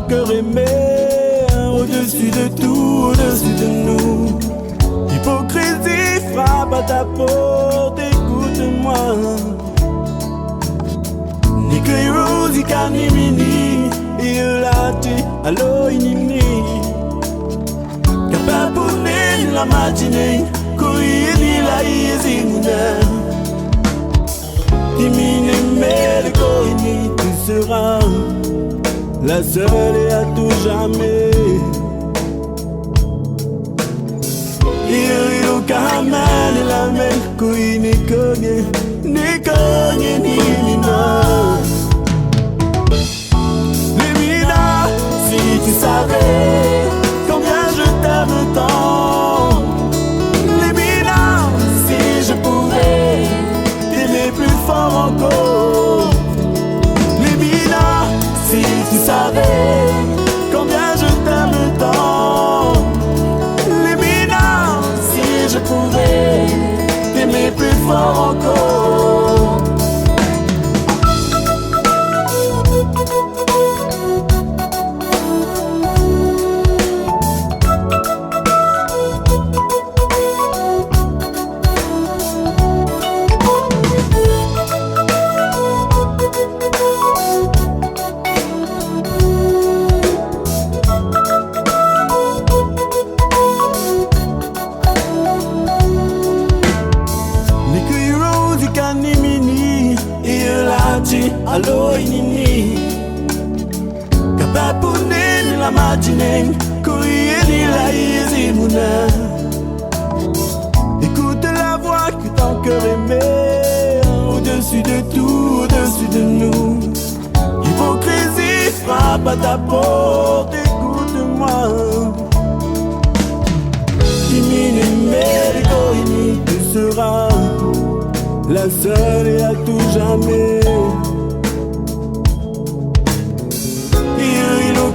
cœur aimé, au-dessus de tout, au-dessus de nous. Hypocrisie frappe à ta porte, écoute-moi. Ni Kairos, ni Kanimini, et lati, allo inini. Kapapune, ni la matinée, koi ni la yezimuna. Imine mele koini, tu seras la seule et à tout jamais. Iro kaman la men kui ni konye ni mina. Limina, si tu savais combien je t'aime tant. Limina, si je pouvais t'aimer plus fort encore. Limina, si tu savais combien je t'aime tant. Limina, si je pouvais t'aimer plus fort encore. Allo inini Kapapune ni la matinée Kouye ni la yezimuna. Écoute la voix que ton cœur aimait, au-dessus de tout, au-dessus de nous. Hypocrisie frappe à ta porte, écoute-moi. Imine merikoini, tu seras la seule et à tout jamais.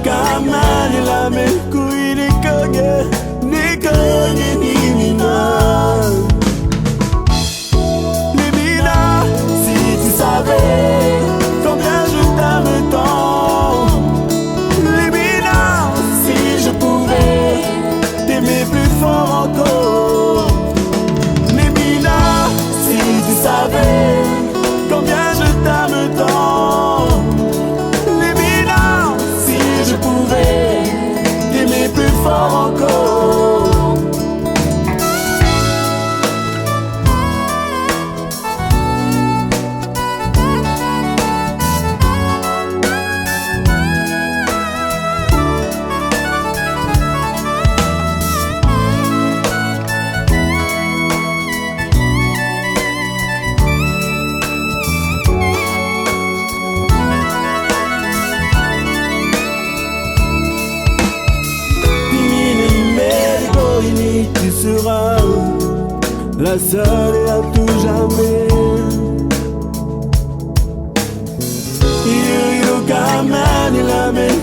Kaman la men kui ni konye ni mina. Limina, si tu savais combien je t'aime tant. Limina, si je pouvais t'aimer plus fort encore. Limina, si tu savais combien je t'aime tant. Je pouvais t'aimer plus fort encore. Tu seras la seule et à tout jamais. Iro kaman la men